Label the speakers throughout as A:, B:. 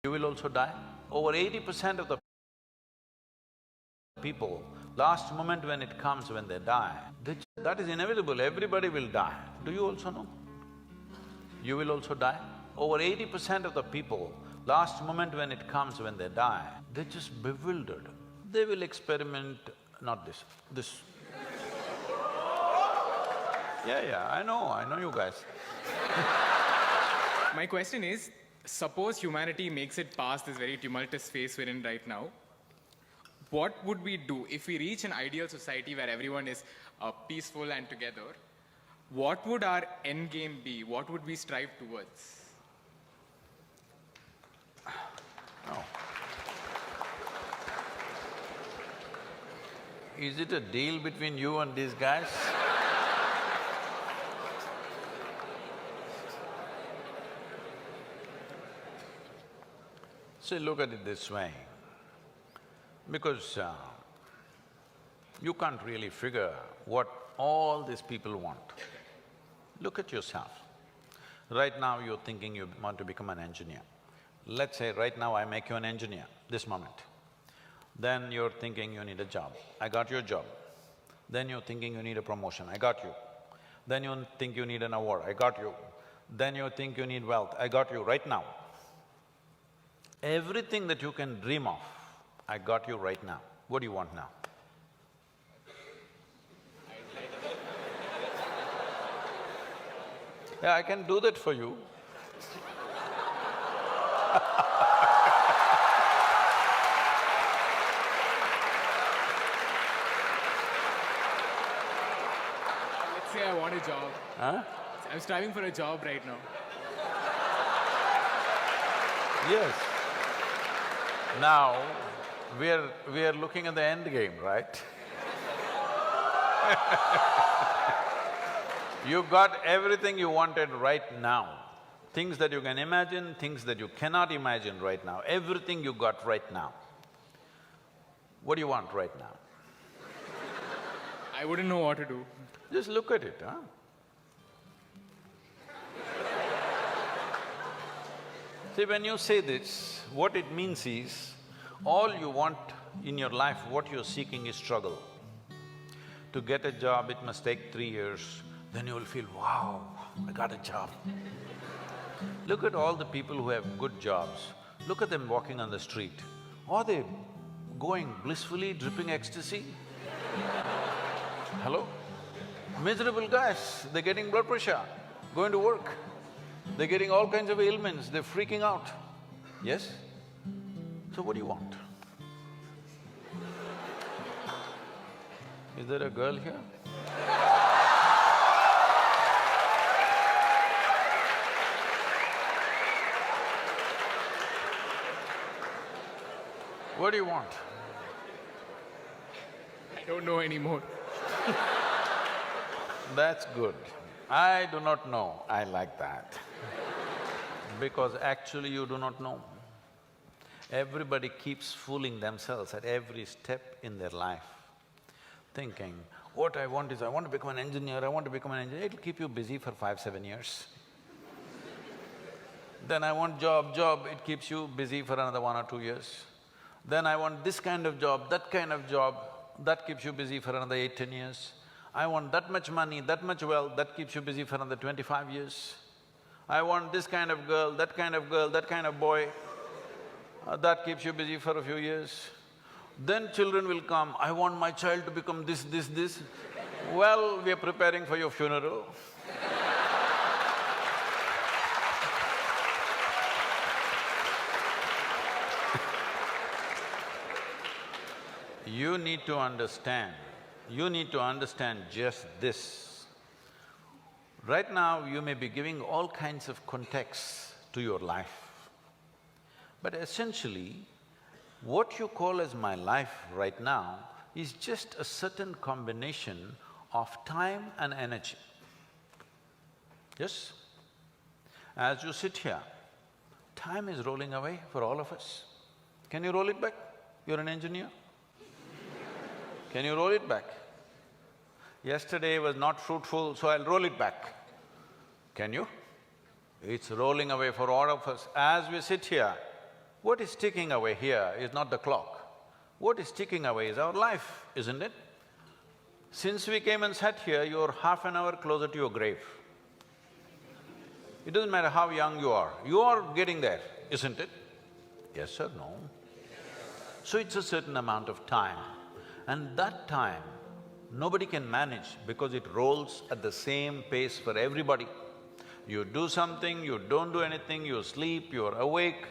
A: You will also die. Over 80% of the people, last moment when it comes, when they die, that is inevitable, everybody will die. Do you also know? You will also die. Over 80% of the people, last moment when it comes, when they die, they're just bewildered. They will experiment, not this. Yeah, I know you guys.
B: My question is, suppose humanity makes it past this very tumultuous phase we're in right now, what would we do if we reach an ideal society where everyone is peaceful and together? What would our end game be? What would we strive towards?
A: No. Is it a deal between you and these guys? See, look at it this way, because you can't really figure what all these people want. Look at yourself. Right now you're thinking you want to become an engineer. Let's say right now I make you an engineer, this moment. Then you're thinking you need a job, I got your job. Then you're thinking you need a promotion, I got you. Then you think you need an award, I got you. Then you think you need wealth, I got you right now. Everything that you can dream of, I got you right now. What do you want now? Yeah, I can do that for you.
B: Let's say I want a job.
A: Huh?
B: I'm striving for a job right now.
A: Yes. Now, we are looking at the end game, right? You got everything you wanted right now. Things that you can imagine, things that you cannot imagine right now, everything you got right now. What do you want right now?
B: I wouldn't know what to do.
A: Just look at it, huh? See, when you say this, what it means is, all you want in your life, what you're seeking is struggle. To get a job, it must take 3 years, then you will feel, wow, I got a job. Look at all the people who have good jobs, look at them walking on the street. Are they going blissfully, dripping ecstasy? Hello? Miserable guys, they're getting blood pressure, going to work. They're getting all kinds of ailments, they're freaking out. Yes? So what do you want? Is there a girl here? What do you want?
B: I don't know anymore.
A: That's good. I do not know, I like that. Because actually you do not know. Everybody keeps fooling themselves at every step in their life, thinking, what I want is, I want to become an engineer, I want to become an engineer. It'll keep you busy for 5, 7 years. Then I want job, it keeps you busy for another 1 or 2 years. Then I want this kind of job, that kind of job, that keeps you busy for another 8, 10 years. I want that much money, that much wealth, that keeps you busy for another 25 years. I want this kind of girl, that kind of girl, that kind of boy, that keeps you busy for a few years. Then children will come, I want my child to become this. Well, we are preparing for your funeral. You need to understand just this. Right now, you may be giving all kinds of contexts to your life. But essentially, what you call as my life right now is just a certain combination of time and energy. Yes? As you sit here, time is rolling away for all of us. Can you roll it back? You're an engineer. Can you roll it back? Yesterday was not fruitful, so I'll roll it back. Can you? It's rolling away for all of us. As we sit here, What is ticking away here is not the clock. What is ticking away is our life, isn't it? Since we came and sat here, you're half an hour closer to your grave. It doesn't matter how young you are getting there, isn't it? Yes or no? So it's a certain amount of time, and that time nobody can manage because it rolls at the same pace for everybody. You do something, you don't do anything, you sleep, you're awake,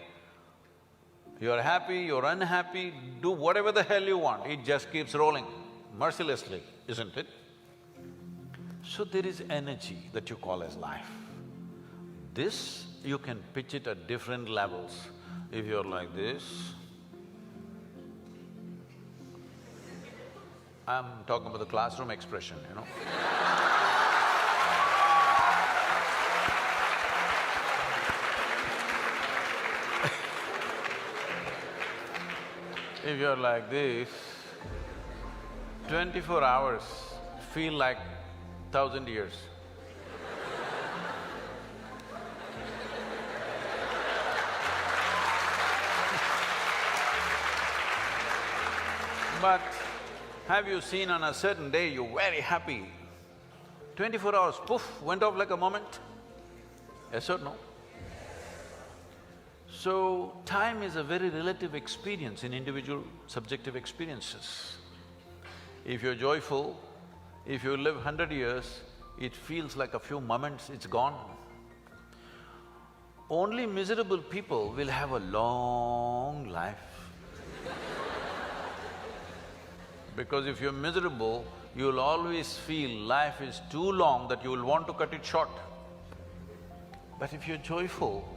A: you're happy, you're unhappy, do whatever the hell you want, it just keeps rolling mercilessly, isn't it? So there is energy that you call as life. This, you can pitch it at different levels. If you're like this, I'm talking about the classroom expression, you know. If you're like this, 24 hours feel like 1,000 years. But have you seen on a certain day you're very happy, 24 hours, poof, went off like a moment? Yes or no? So, time is a very relative experience in individual subjective experiences. If you're joyful, if you live 100 years, it feels like a few moments, it's gone. Only miserable people will have a long life. Because if you're miserable, you'll always feel life is too long that you will want to cut it short. But if you're joyful,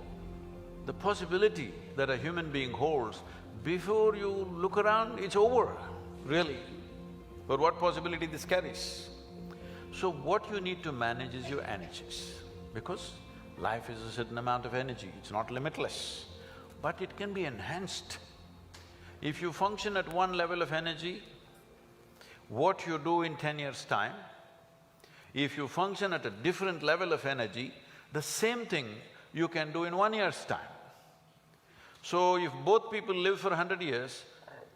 A: the possibility that a human being holds, before you look around, it's over, really. But what possibility this carries? So what you need to manage is your energies, because life is a certain amount of energy, it's not limitless, but it can be enhanced. If you function at one level of energy, what you do in 10 years' time, if you function at a different level of energy, the same thing you can do in 1 year's time. So if both people live for 100 years,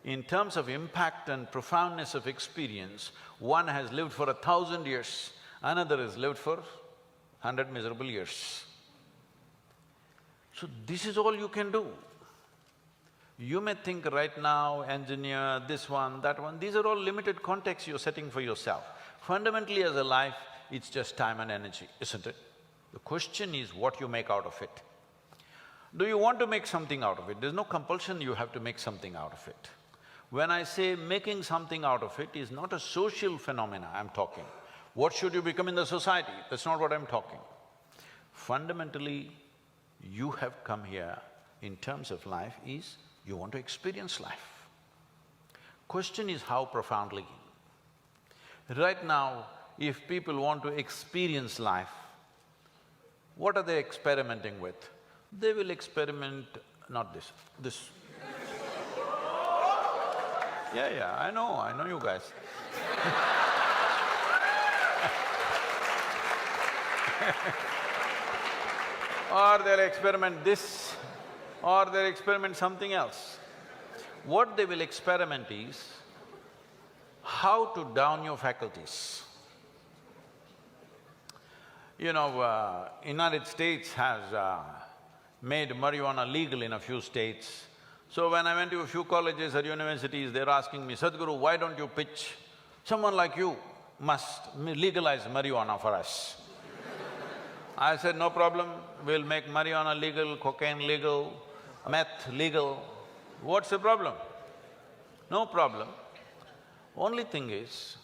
A: in terms of impact and profoundness of experience, one has lived for 1,000 years, another has lived for 100 miserable years. So this is all you can do. You may think right now, engineer, this one, that one, these are all limited contexts you're setting for yourself. Fundamentally as a life, it's just time and energy, isn't it? The question is what you make out of it. Do you want to make something out of it? There's no compulsion you have to make something out of it. When I say making something out of it is not a social phenomena I'm talking. What should you become in the society? That's not what I'm talking. Fundamentally, you have come here in terms of life is you want to experience life. Question is how profoundly. Right now, if people want to experience life, what are they experimenting with? They will experiment… not this, this. Yeah, I know you guys. Or they'll experiment this, or they'll experiment something else. What they will experiment is how to down your faculties. You know, United States has made marijuana legal in a few states. So when I went to a few colleges or universities, they're asking me, Sadhguru, why don't you pitch? Someone like you must legalize marijuana for us. I said, no problem, we'll make marijuana legal, cocaine legal, meth legal. What's the problem? No problem. Only thing is,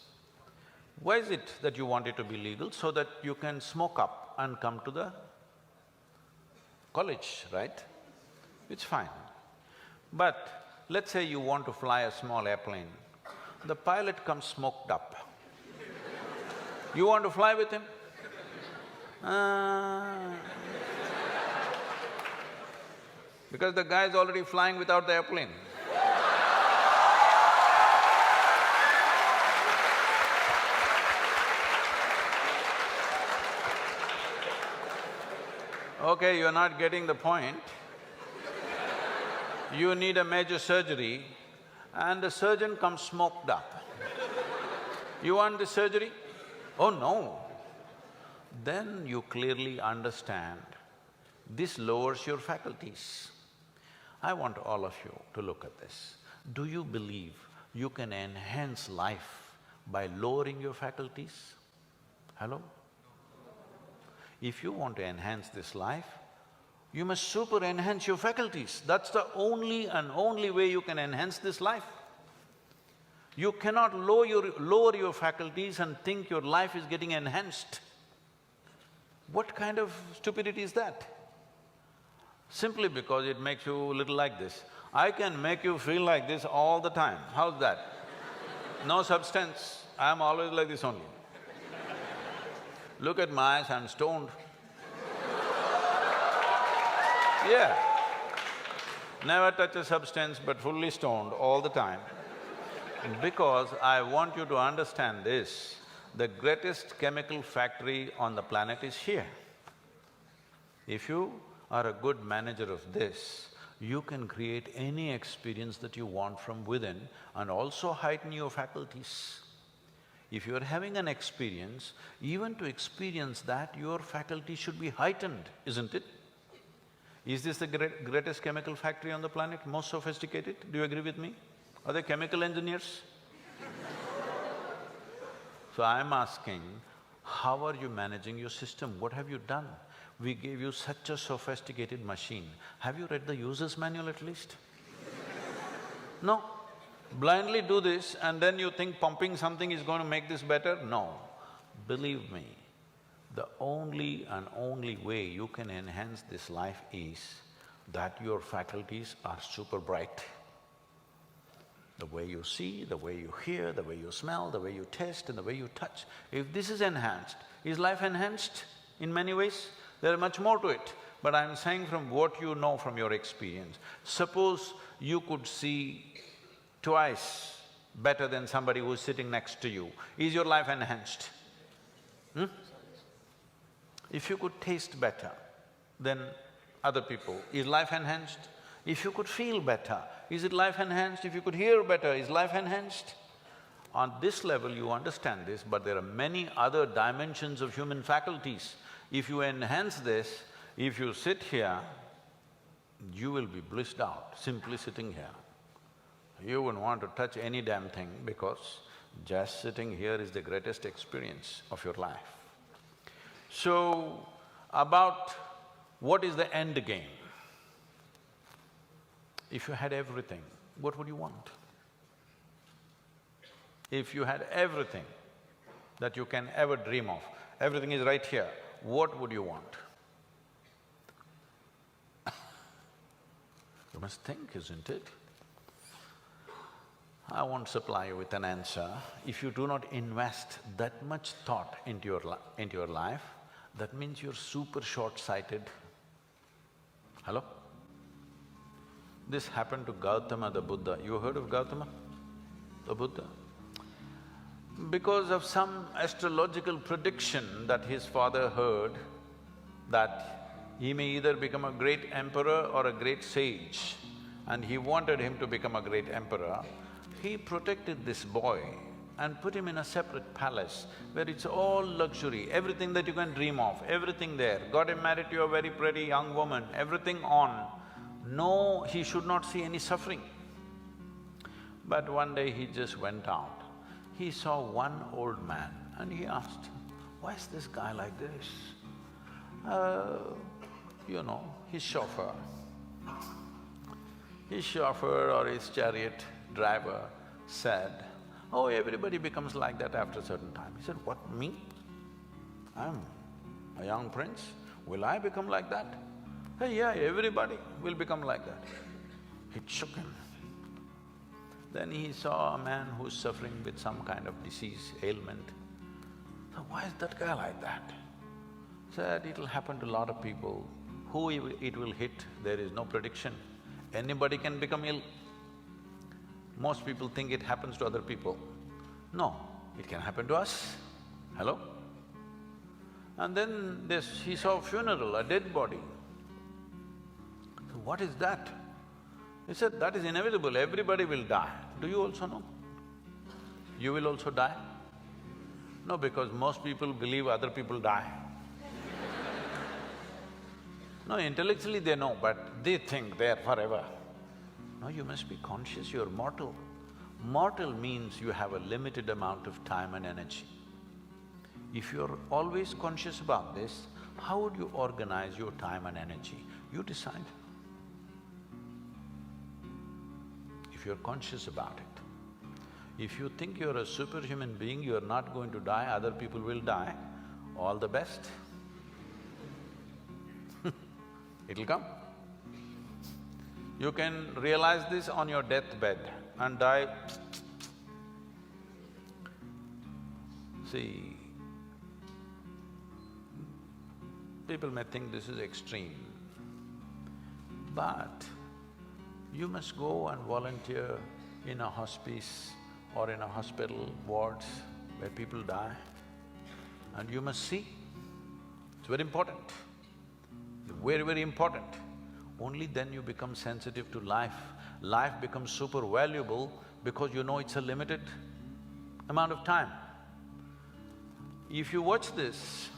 A: why is it that you want it to be legal? So that you can smoke up and come to the college, right? It's fine. But let's say you want to fly a small airplane, the pilot comes smoked up. You want to fly with him? Because the guy is already flying without the airplane. Okay, you're not getting the point. You need a major surgery and the surgeon comes smoked up. You want the surgery? Oh no. Then you clearly understand this lowers your faculties. I want all of you to look at this. Do you believe you can enhance life by lowering your faculties? Hello? If you want to enhance this life, you must super enhance your faculties. That's the only and only way you can enhance this life. You cannot lower your faculties and think your life is getting enhanced. What kind of stupidity is that? Simply because it makes you a little like this. I can make you feel like this all the time. How's that? No substance, I'm always like this only. Look at my eyes, I'm stoned. Yeah. Never touch a substance but fully stoned all the time. Because I want you to understand this, the greatest chemical factory on the planet is here. If you are a good manager of this, you can create any experience that you want from within and also heighten your faculties. If you are having an experience, even to experience that, your faculty should be heightened, isn't it? Is this the greatest chemical factory on the planet, most sophisticated? Do you agree with me? Are they chemical engineers? So I'm asking, how are you managing your system? What have you done? We gave you such a sophisticated machine. Have you read the user's manual at least? No. Blindly do this and then you think pumping something is going to make this better? No. Believe me, the only and only way you can enhance this life is that your faculties are super bright. The way you see, the way you hear, the way you smell, the way you taste and the way you touch. If this is enhanced, is life enhanced in many ways? There is much more to it, but I'm saying from what you know from your experience. Suppose you could see twice better than somebody who's sitting next to you. Is your life enhanced? If you could taste better than other people, is life enhanced? If you could feel better, is it life enhanced? If you could hear better, is life enhanced? On this level you understand this, but there are many other dimensions of human faculties. If you enhance this, if you sit here, you will be blissed out, simply sitting here. You wouldn't want to touch any damn thing because just sitting here is the greatest experience of your life. So, about what is the end game? If you had everything, what would you want? If you had everything that you can ever dream of, everything is right here, what would you want? You must think, isn't it? I won't supply you with an answer. If you do not invest that much thought into your life, that means you're super short-sighted. Hello? This happened to Gautama the Buddha. You heard of Gautama the Buddha? Because of some astrological prediction that his father heard, that he may either become a great emperor or a great sage, and he wanted him to become a great emperor, he protected this boy and put him in a separate palace where it's all luxury, everything that you can dream of, everything there. Got him married to a very pretty young woman, everything on. No, he should not see any suffering. But one day he just went out. He saw one old man and he asked, why is this guy like this? You know, his chauffeur. His chauffeur or his chariot driver said, oh, everybody becomes like that after a certain time. He said, what, me? I'm a young prince, will I become like that? Hey, yeah, everybody will become like that. It shook him. Then he saw a man who's suffering with some kind of disease, ailment. So why is that guy like that? Said, it'll happen to a lot of people. Who it will hit, there is no prediction. Anybody can become ill. Most people think it happens to other people. No, it can happen to us. Hello? And then he saw a funeral, a dead body. So what is that? He said, that is inevitable, everybody will die. Do you also know? You will also die? No, because most people believe other people die. No, intellectually they know, but they think they're forever. No, you must be conscious, you're mortal. Mortal means you have a limited amount of time and energy. If you're always conscious about this, how would you organize your time and energy? You decide. If you're conscious about it. If you think you're a superhuman being, you're not going to die, other people will die, all the best. It'll come. You can realize this on your deathbed and die. See, people may think this is extreme, but you must go and volunteer in a hospice or in a hospital wards where people die, and you must see. It's very important, very, very important. Only then you become sensitive to life. Life becomes super valuable because you know it's a limited amount of time. If you watch this,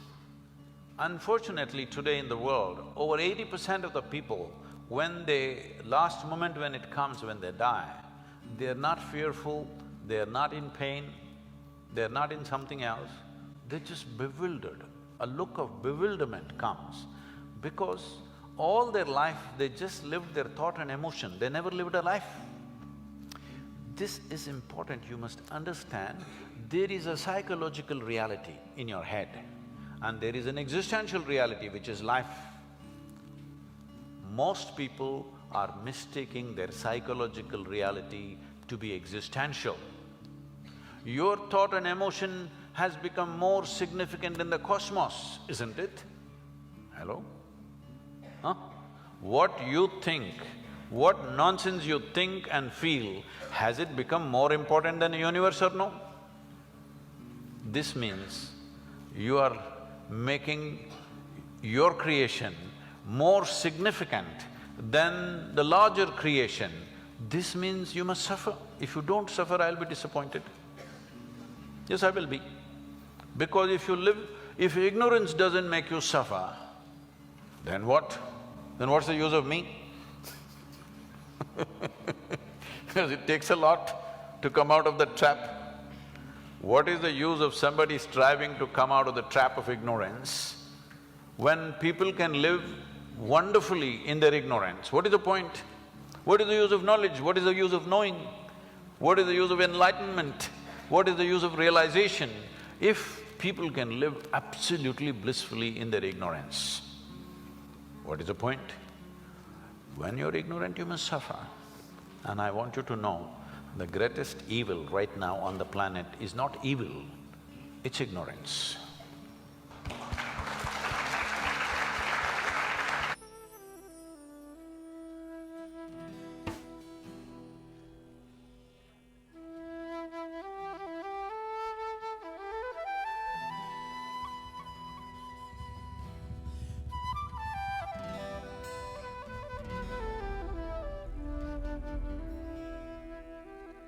A: unfortunately today in the world, over 80% of the people, when they… last moment when it comes, when they die, they're not fearful, they're not in pain, they're not in something else, they're just bewildered. A look of bewilderment comes because all their life they just lived their thought and emotion, they never lived a life. This is important, you must understand, there is a psychological reality in your head and there is an existential reality which is life. Most people are mistaking their psychological reality to be existential. Your thought and emotion has become more significant in the cosmos, isn't it? Hello? Huh? What you think, what nonsense you think and feel, has it become more important than the universe or no? This means you are making your creation more significant than the larger creation. This means you must suffer. If you don't suffer, I'll be disappointed. Yes, I will be. Because if ignorance doesn't make you suffer, then what? Then what's the use of me? Because it takes a lot to come out of the trap. What is the use of somebody striving to come out of the trap of ignorance when people can live wonderfully in their ignorance? What is the point? What is the use of knowledge? What is the use of knowing? What is the use of enlightenment? What is the use of realization if people can live absolutely blissfully in their ignorance? What is the point? When you're ignorant, you must suffer. And I want you to know, the greatest evil right now on the planet is not evil, it's ignorance.